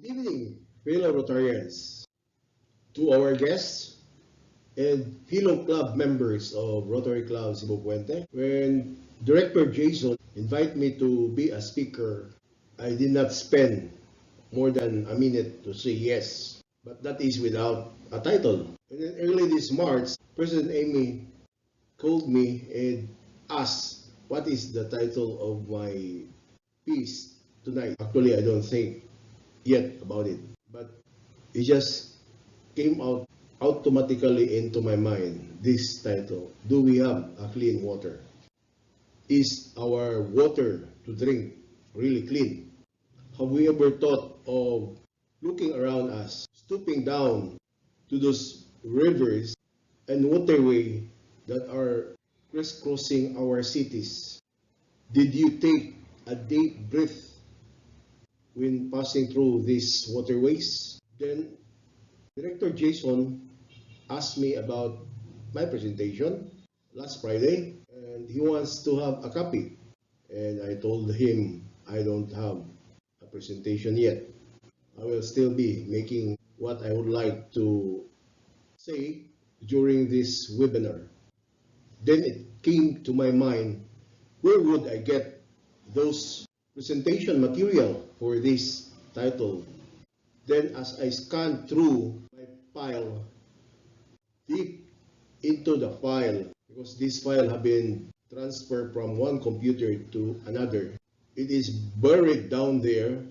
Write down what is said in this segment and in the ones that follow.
Evening, fellow Rotarians, to our guests and fellow club members of Rotary Club Cebu Puente. When Director Jason invited me to be a speaker, I did not spend more than a minute to say yes, but that is without a title. And then early this March, President Amy called me and asked what is the title of my piece tonight. Actually, I don't think yet about it, but it just came out automatically into my mind. This title: Do we have a clean water? Is our water to drink really clean? Have we ever thought of looking around us, stooping down to those rivers and waterway that are crisscrossing our cities? Did you take a deep breath when passing through these waterways? Then Director Jason asked me about my presentation last Friday, and he wants to have a copy. And I told him I don't have a presentation yet. I will still be making what I would like to say during this webinar. Then it came to my mind, where would I get those presentation material for this title? Then as I scanned through my file, deep into the file, because this file have been transferred from one computer to another, it is buried down there.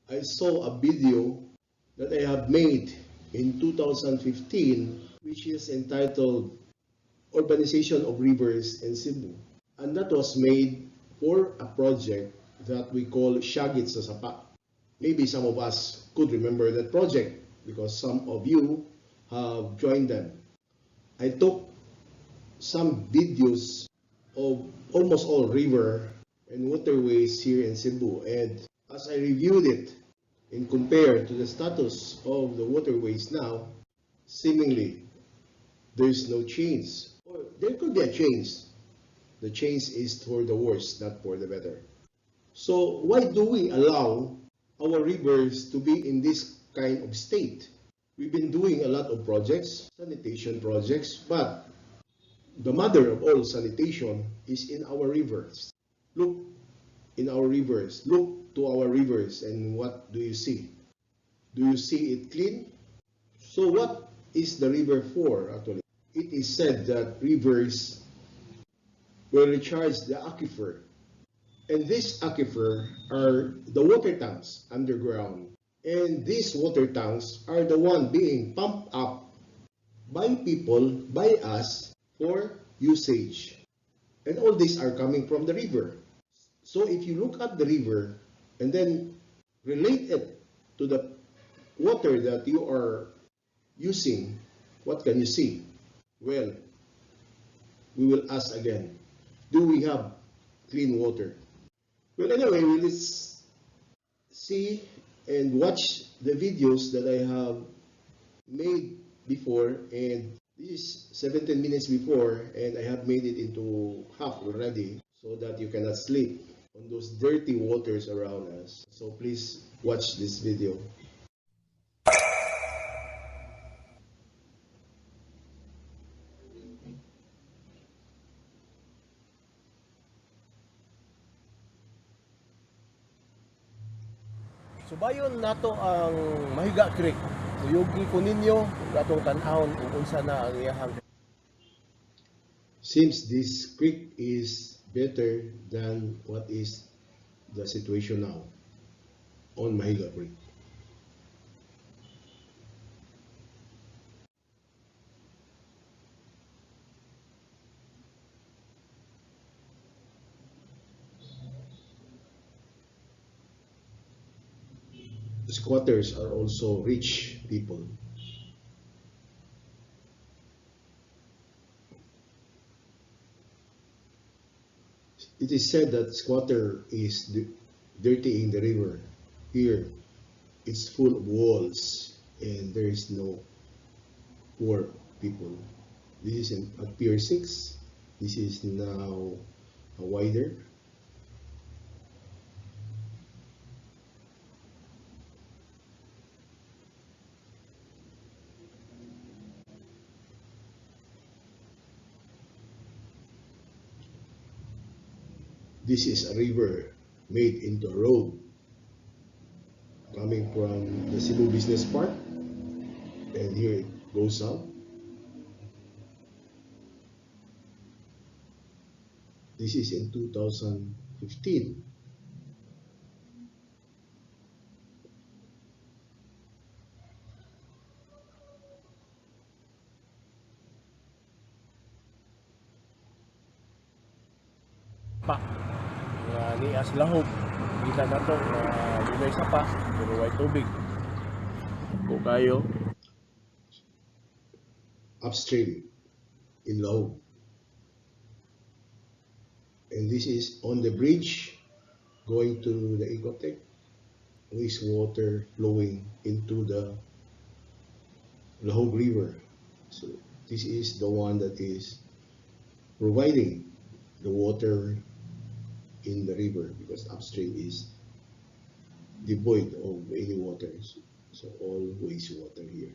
I saw a video that I have made in 2015, which is entitled Urbanization of Rivers in Cebu. And that was made for a project that we call Shagit sa Sapa. Maybe some of us could remember that project because some of you have joined them. I took some videos of almost all river and waterways here in Cebu, and as I reviewed it and compared to the status of the waterways now, seemingly there's no change. Or there could be a change. The change is for the worse, not for the better. So why do we allow our rivers to be in this kind of state? We've been doing a lot of projects, sanitation projects, but the mother of all sanitation is in our rivers. Look in our rivers, look to our rivers, and what do you see? Do you see it clean? So what is the river for actually? It is said that rivers will recharge the aquifer. And these aquifer are the water tanks underground. And these water tanks are the one being pumped up by people, by us, for usage. And all these are coming from the river. So if you look at the river and then relate it to the water that you are using, what can you see? Well, we will ask again, do we have clean water? Well, anyway, let's see and watch the videos that I have made before, and this is 17 minutes before, and I have made it into half already so that you cannot sleep on those dirty waters around us. So please watch this video. Subayon nato ang Mahiga Creek. Uyugi ko ninyo atong tan-awon kung unsa na ang iyahang. Seems this creek is better than what is the situation now on Mahiga Creek. Squatters are also rich people. It is said that squatter is dirtying the river. Here, it's full of walls and there is no poor people. This is at Pier 6. This is now wider. This is a river made into a road coming from the Cebu Business Park, and here it goes out. This is in 2015. Pa nga nias lahog. Kita na to nga dunay sapa pero way tubig. Ko kayo. Upstream in Lahog. And this is on the bridge going to the Ecotech. Wastewater flowing into the Lahog River. So this is the one that is providing the water in the river because upstream is devoid of any waters. So all wastewater here.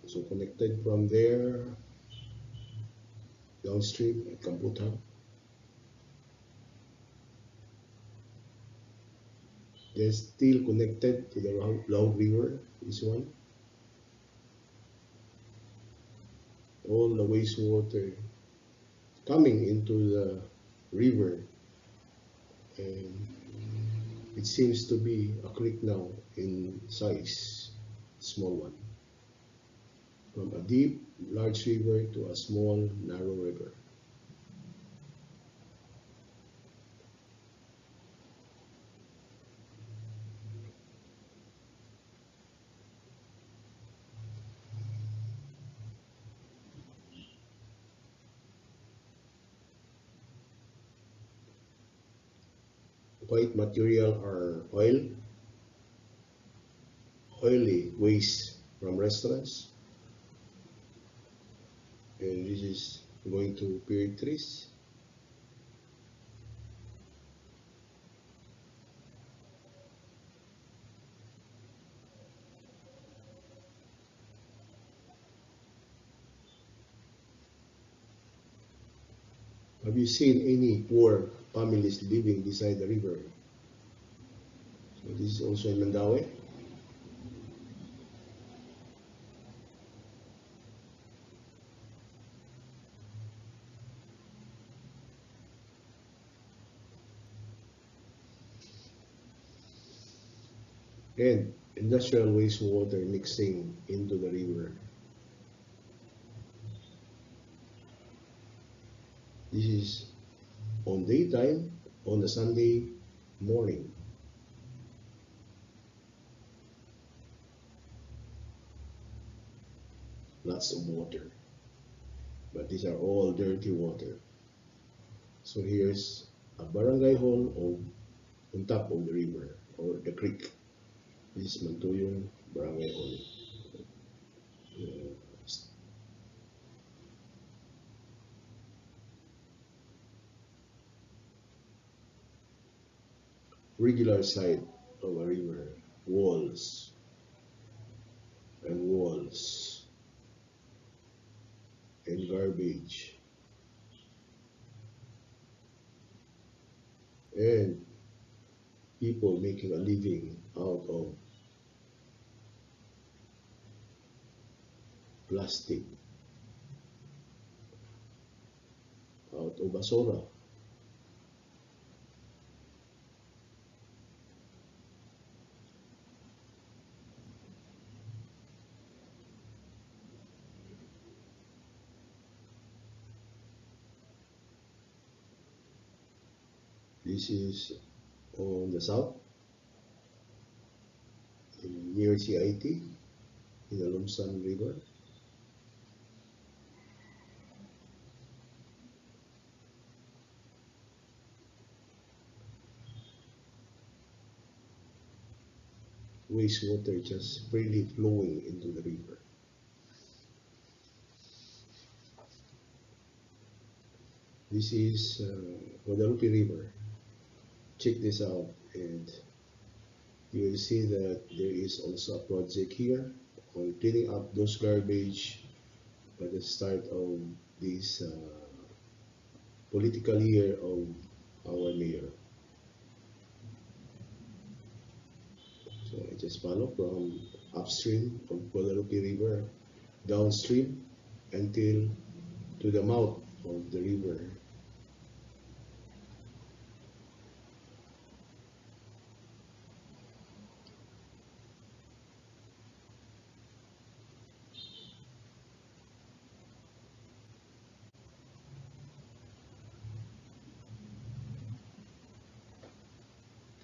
So connected from there downstream at Kamputa. They're still connected to the Lahog River, this one. All the wastewater coming into the river, and it seems to be a creek now in size, small one. From a deep, large river to a small, narrow river. White material are oily waste from restaurants, and this is going to period trees. Have you seen any poor families living beside the river? So this is also in Mandaue. And industrial wastewater mixing into the river. This is on daytime, on a Sunday morning. Lots of water, but these are all dirty water. So here's a barangay hall on top of the river or the creek. This is Mantuyong Barangay Hall. Uh, Regular side of a river, walls and walls and garbage and people making a living out of plastic, out of basura. This is on the south, near CIT, in the Lumsan River. Wastewater just freely flowing into the river. This is Guadalupe River. Check this out, and you will see that there is also a project here on cleaning up those garbage by the start of this political year of our mayor. So I just follow from upstream of Guadalupe River, downstream until to the mouth of the river.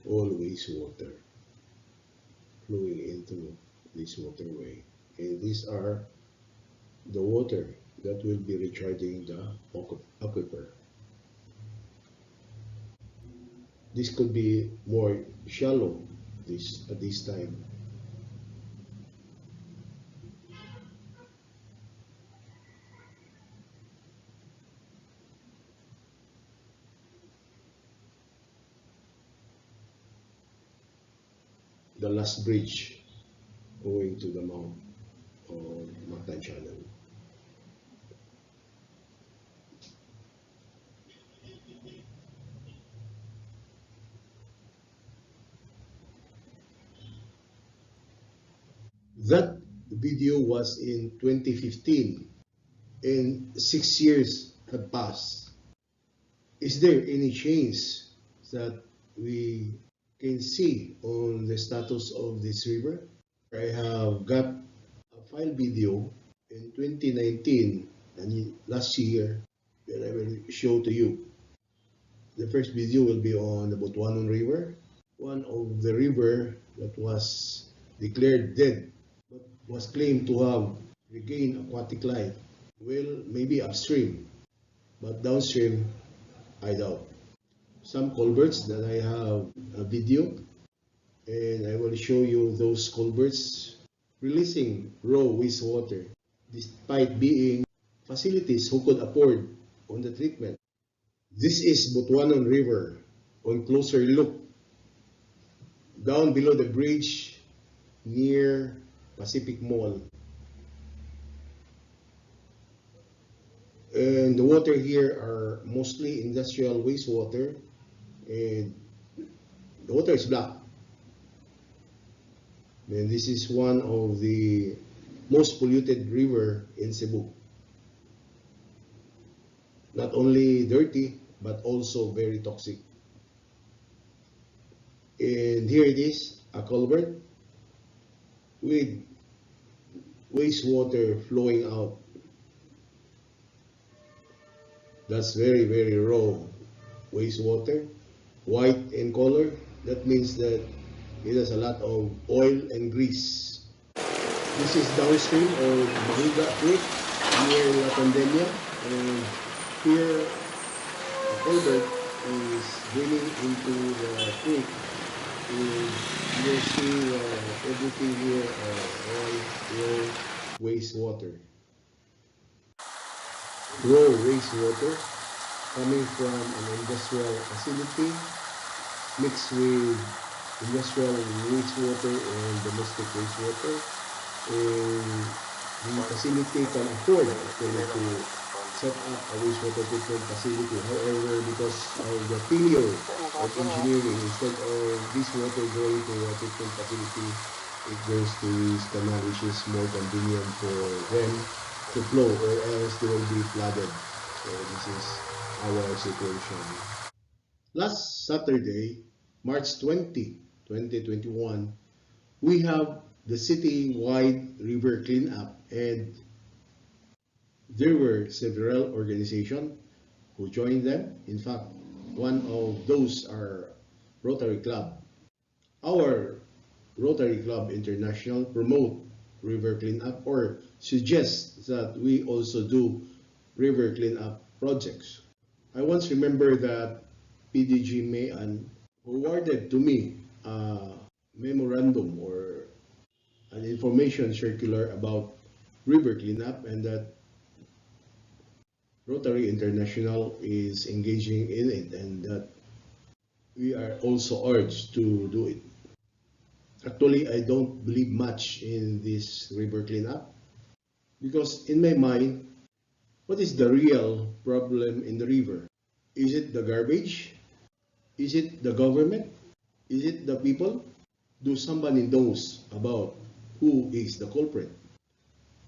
All wastewater flowing into this waterway. And these are the water that will be recharging the aquifer. This could be more shallow at this time. The last bridge going to the mouth of Mactan Channel. That video was in 2015 and 6 years have passed. Is there any change that we can see on the status of this river? I have got a file video in 2019 and last year that I will show to you. The first video will be on the Butuanon River, one of the river that was declared dead but was claimed to have regained aquatic life. Well, maybe upstream, but downstream, I doubt. Some culverts that I have a video, and I will show you those culverts releasing raw wastewater despite being facilities who could afford on the treatment. This is Butuanon River on closer look down below the bridge near Pacific Mall. And the water here are mostly industrial wastewater, and the water is black. And this is one of the most polluted river in Cebu. Not only dirty, but also very toxic. And here it is, a culvert with wastewater flowing out. That's very, very raw wastewater, white in color. That means that it has a lot of oil and grease. This is downstream of Mahuga Creek near La Pandemia, and here the culvert is draining into the creek. And you'll see everything here all raw wastewater. Raw wastewater coming from an industrial facility mixed with industrial wastewater and domestic wastewater. And the facility can afford actually to set up a wastewater treatment facility. However, because of the failure of engineering, instead of this water going to a treatment facility, it goes to this canal, which is more convenient for them to flow, or else they will be flooded. So this is our situation. Last Saturday, March 20, 2021, we have the city-wide river cleanup, and there were several organizations who joined them. In fact, one of those are Rotary Club. Our Rotary Club International promote river cleanup or suggest that we also do river cleanup projects. I once remember that PDG Mayan forwarded to me a memorandum or an information circular about river cleanup, and that Rotary International is engaging in it, and that we are also urged to do it. Actually, I don't believe much in this river cleanup because in my mind, what is the real problem in the river? Is it the garbage? Is it the government? Is it the people? Do somebody knows about who is the culprit?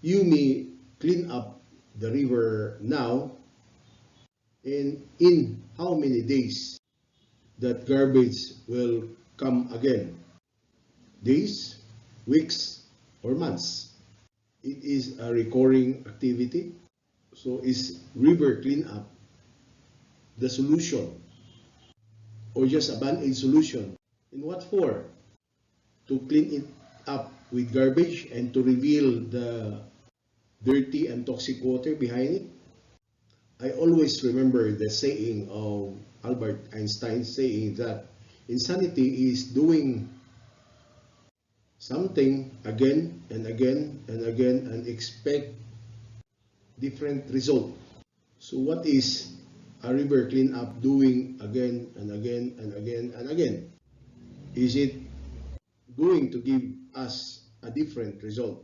You may clean up the river now, and in how many days that garbage will come again? Days, weeks, or months? It is a recurring activity. So is river cleanup the solution or just a band-aid solution? And what for? To clean it up with garbage and to reveal the dirty and toxic water behind it? I always remember the saying of Albert Einstein saying that insanity is doing something again and again and again and expect different result. So what is a river cleanup doing again and again and again and again? Is it going to give us a different result?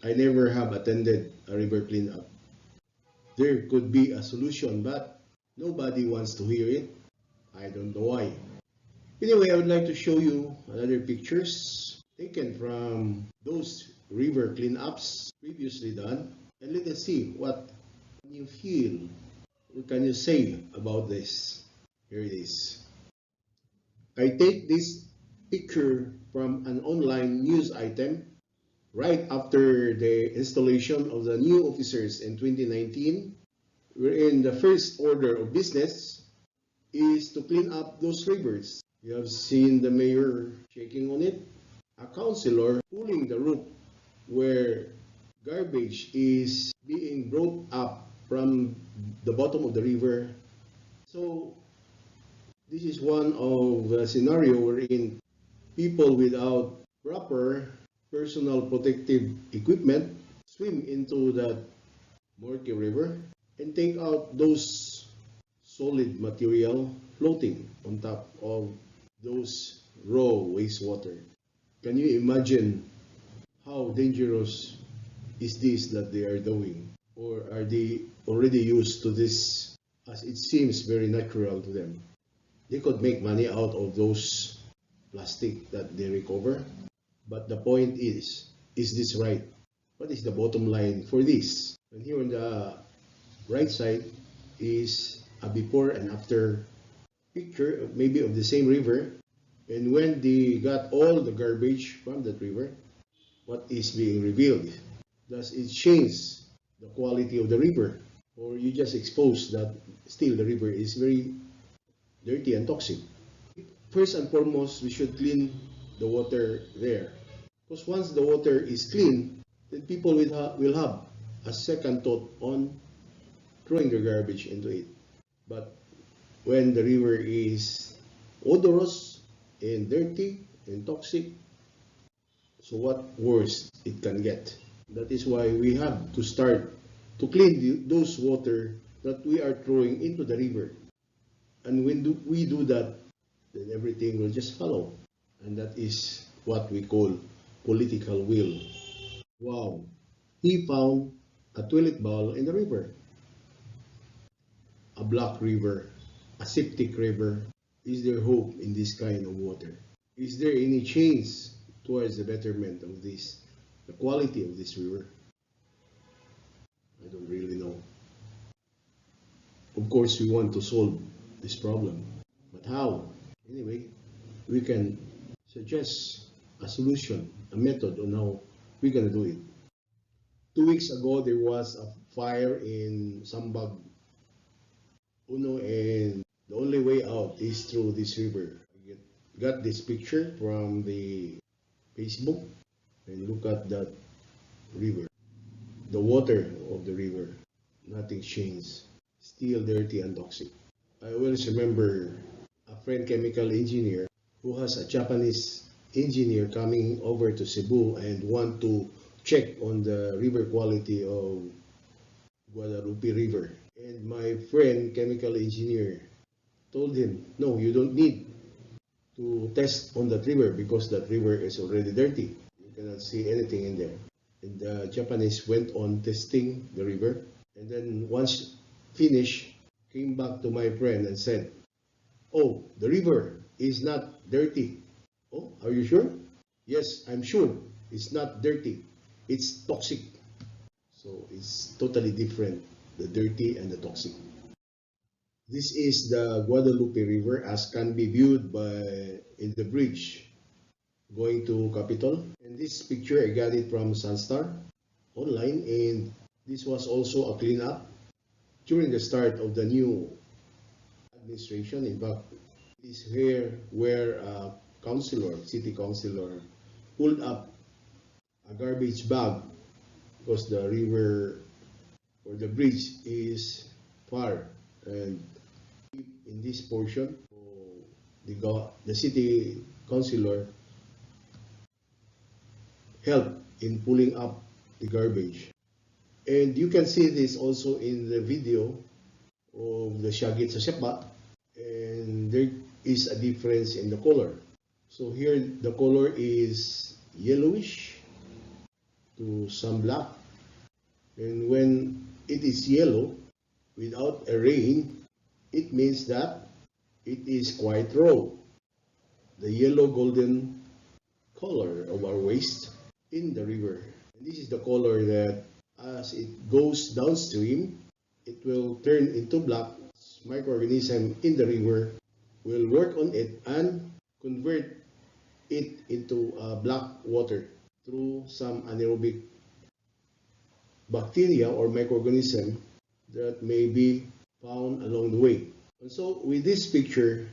I never have attended a river cleanup. There could be a solution, but nobody wants to hear it. I don't know why. Anyway, I would like to show you another pictures taken from those river cleanups previously done. And let us see what you feel. What can you say about this? Here it is. I take this picture from an online news item right after the installation of the new officers in 2019, wherein the first order of business is to clean up those rivers. You have seen the mayor checking on it, a councillor pulling the rope where garbage is being brought up from the bottom of the river. So this is one of the scenario wherein people without proper personal protective equipment swim into that murky river and take out those solid material floating on top of those raw wastewater. Can you imagine how dangerous is this that they are doing? Or are they already used to this as it seems very natural to them? They could make money out of those plastic that they recover. But the point is this right? What is the bottom line for this? And here on the right side is a before and after picture, maybe of the same river. And when they got all the garbage from that river, what is being revealed? Does it change the quality of the river? Or you just expose that still the river is very dirty and toxic? First and foremost, we should clean the water there. Because once the water is clean, then people will have a second thought on throwing their garbage into it. But when the river is odorous and dirty and toxic, so what worse it can get? That is why we have to start to clean those water that we are throwing into the river. And when we do that, then everything will just follow. And that is what we call political will. Wow, he found a toilet bowl in the river, a black river, a septic river. Is there hope in this kind of water? Is there any change towards the betterment of this, the quality of this river? I don't really know. Of course, we want to solve this problem, but how? Anyway, we can suggest a solution, a method on how we're gonna do it. 2 weeks ago, there was a fire in Sambag, Uno, and the only way out is through this river. I got this picture from the Facebook, and look at that river. The water of the river, nothing changed. Still dirty and toxic. I always remember a friend chemical engineer who has a Japanese engineer coming over to Cebu and want to check on the river quality of Guadalupe River. And my friend chemical engineer told him, no, you don't need to test on that river because that river is already dirty. You cannot see anything in there. And the Japanese went on testing the river. And then once finished, came back to my friend and said, "Oh, the river is not dirty." "Oh, are you sure?" "Yes, I'm sure. It's not dirty. It's toxic." So it's totally different, the dirty and the toxic. This is the Guadalupe River as can be viewed by in the bridge going to Capitol. And this picture I got it from Sunstar online, and this was also a cleanup during the start of the new administration. In fact, this here where a councilor, city councilor, pulled up a garbage bag because the river or the bridge is far, and in this portion, the city councilor helped in pulling up the garbage. And you can see this also in the video of the Shagit sa Sepa, and there is a difference in the color. So here the color is yellowish to some black, and when it is yellow without a rain, it means that it is quite raw. The yellow golden color of our waste in the river. And this is the color that as it goes downstream, it will turn into black. Microorganism in the river will work on it and convert it into black water through some anaerobic bacteria or microorganism that may be found along the way. And so with this picture,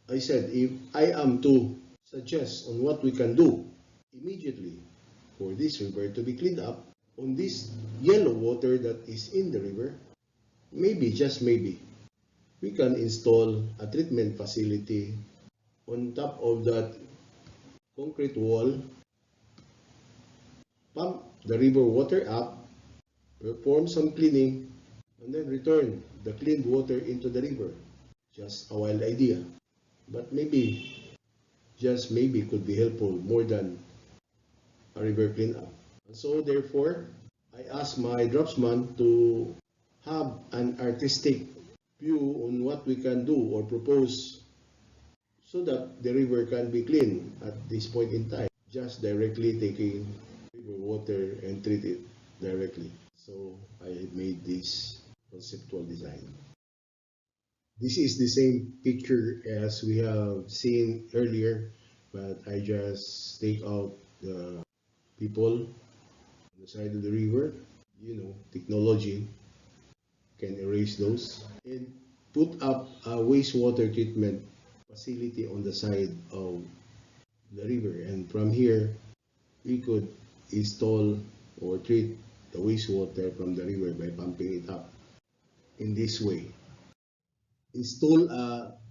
I said if I am to suggest on what we can do immediately for this river to be cleaned up on this yellow water that is in the river, maybe, just maybe, we can install a treatment facility on top of that concrete wall, pump the river water up, perform some cleaning, and then return the cleaned water into the river. Just a wild idea, but maybe, just maybe, could be helpful more than a river cleanup. And so therefore, I asked my dropsman to have an artistic view on what we can do or propose so that the river can be clean at this point in time, just directly taking river water and treat it directly. So I made this conceptual design. This is the same picture as we have seen earlier, but I just take out the people on the side of the river. You know, technology can erase those. And put up a wastewater treatment facility on the side of the river. And from here, we could install or treat the wastewater from the river by pumping it up in this way. Install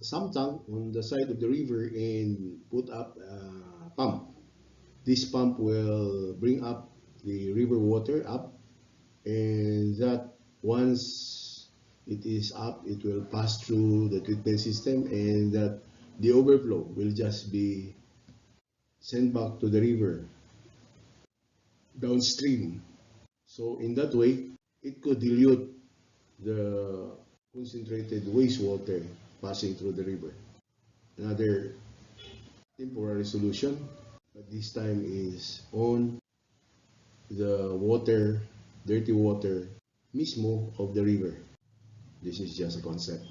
some tank on the side of the river and put up a pump. This pump will bring up the river water up, and that once it is up, it will pass through the treatment system, and that the overflow will just be sent back to the river downstream. So in that way, it could dilute the concentrated wastewater passing through the river. Another temporary solution, but this time is on the water, dirty water, mismo of the river. This is just a concept.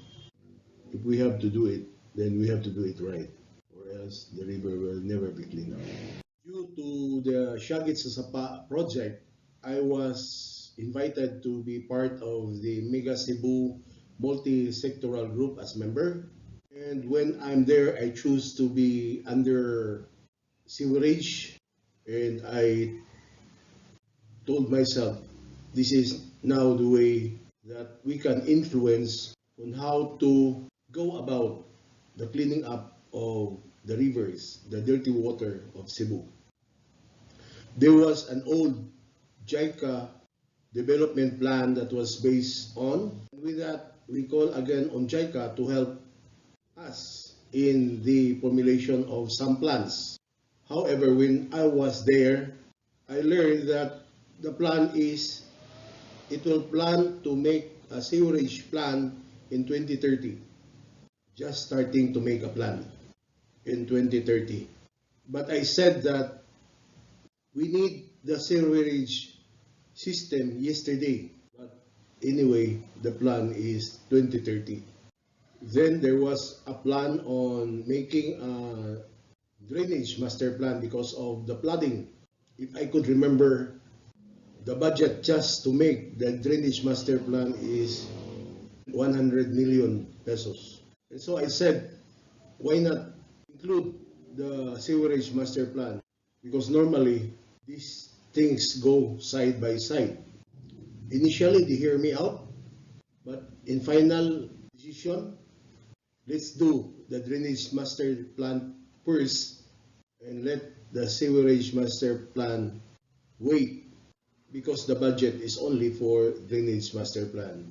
If we have to do it, then we have to do it right, or else the river will never be cleaned up. Due to the Shagit Sasapa project, I was invited to be part of the Mega Cebu multi-sectoral group as member. And when I'm there, I choose to be under sewerage, and I told myself this is now the way that we can influence on how to go about the cleaning up of the rivers, the dirty water of Cebu. There was an old JICA development plan that was based on. With that, we call again on JICA to help us in the formulation of some plans. However, when I was there, I learned that the plan is it will plan to make a sewerage plan in 2030, just starting to make a plan in 2030. But I said that we need the sewerage system yesterday. But anyway, the plan is 2030. Then there was a plan on making a drainage master plan because of the flooding. If I could remember, the budget just to make the drainage master plan is 100 million pesos. And so I said, why not include the sewerage master plan? Because normally these things go side by side. Initially, they hear me out, but in final decision, let's do the drainage master plan first and let the sewerage master plan wait because the budget is only for drainage master plan.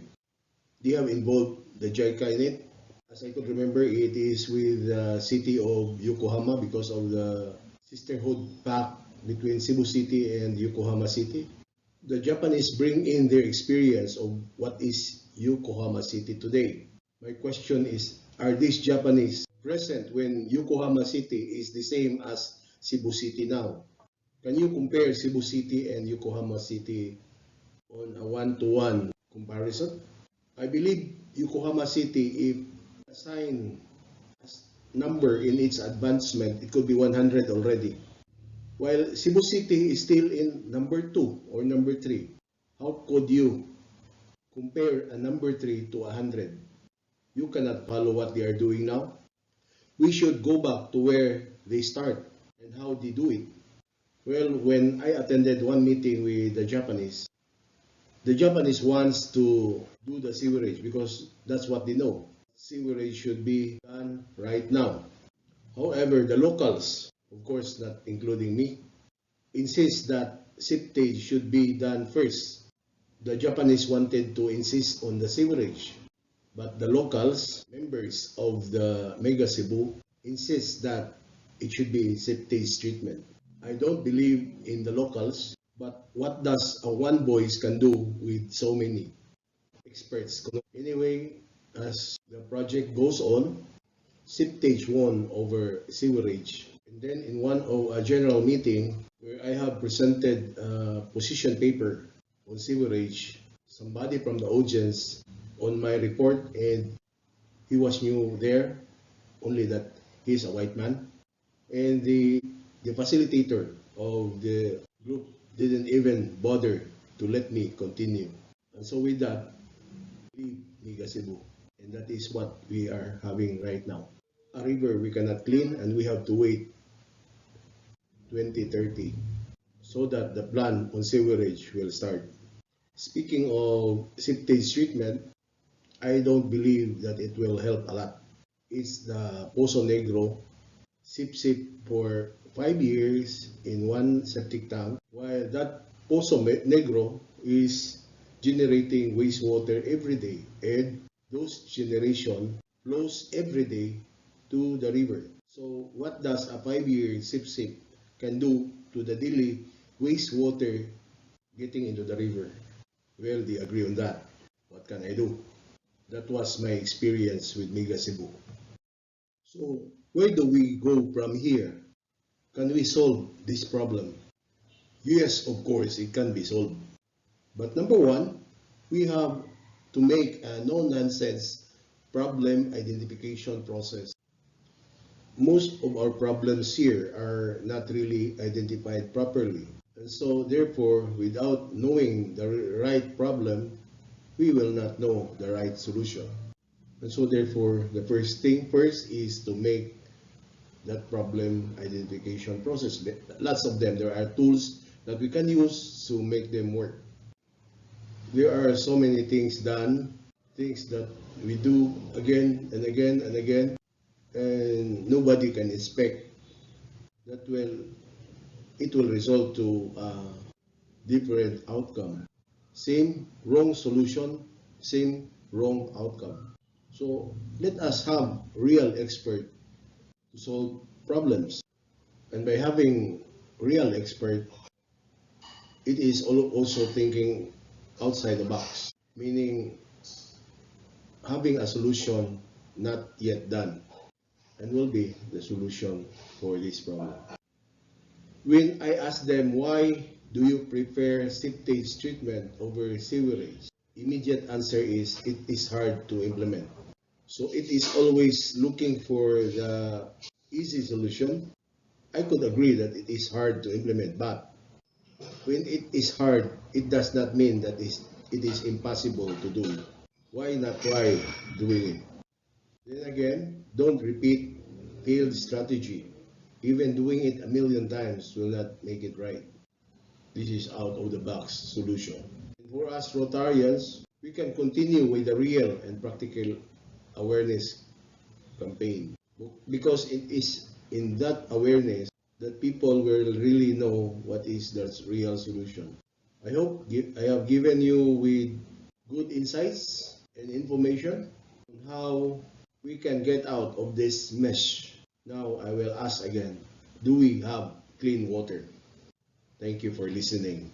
They have involved the JICA in it. As I could remember, it is with the city of Yokohama because of the sisterhood pact between Cebu City and Yokohama City. The Japanese bring in their experience of what is Yokohama City today. My question is, are these Japanese present when Yokohama City is the same as Cebu City now? Can you compare Cebu City and Yokohama City on a one-to-one comparison? I believe Yokohama City, if assign a number in its advancement, it could be 100 already. While Cebu City is still in number 2 or number 3. How could you compare a number 3 to 100? You cannot follow what they are doing now. We should go back to where they start and how they do it. Well, when I attended one meeting with the Japanese wants to do the sewerage because that's what they know. Sewerage should be done right now. However, the locals, of course not including me, insist that septage should be done first. The Japanese wanted to insist on the sewerage, but the locals, members of the Mega Cebu, insist that it should be septage treatment. I don't believe in the locals, but what does a one voice can do with so many experts? Anyway, as the project goes on, septage won over sewerage. And then in one of a general meeting where I have presented a position paper on sewerage, somebody from the audience on my report, and he was new there, only that he's a white man. And the facilitator of the group didn't even bother to let me continue. And so with that, leave Mega Cebu. And that is what we are having right now. A river we cannot clean and we have to wait 2030 so that the plan on sewerage will start. Speaking of septage treatment, I don't believe that it will help a lot. It's the Pozo Negro, sip for 5 years in one septic tank, while that Pozo Negro is generating wastewater every day, and those generation flows every day to the river. So what does a 5-year sip can do to the daily wastewater getting into the river? Well, they agree on that. What can I do? That was my experience with Mega Cebu. So where do we go from here? Can we solve this problem? Yes, of course, it can be solved. But number one, we have to make a no-nonsense problem identification process. Most of our problems here are not really identified properly. And so therefore, without knowing the right problem, we will not know the right solution. And so therefore, the first thing first is to make that problem identification process. Lots of them. There are tools that we can use to make them work. There are so many things done, things that we do again and again and again, and nobody can expect that it will result to a different outcome. Same wrong solution, same wrong outcome. So let us have real expert to solve problems. And by having real expert, it is also thinking outside the box, meaning having a solution not yet done and will be the solution for this problem. When I ask them why do you prefer septage treatment over sewerage, immediate answer is it is hard to implement. So it is always looking for the easy solution. I could agree that it is hard to implement, but when it is hard, it does not mean that it is impossible to do. Why not try doing it? Then again, don't repeat failed strategy. Even doing it a million times will not make it right. This is out of the box solution. And for us Rotarians, we can continue with the real and practical awareness campaign because it is in that awareness that people will really know what is the real solution. I hope I have given you with good insights and information on how we can get out of this mesh. Now I will ask again, do we have clean water? Thank you for listening.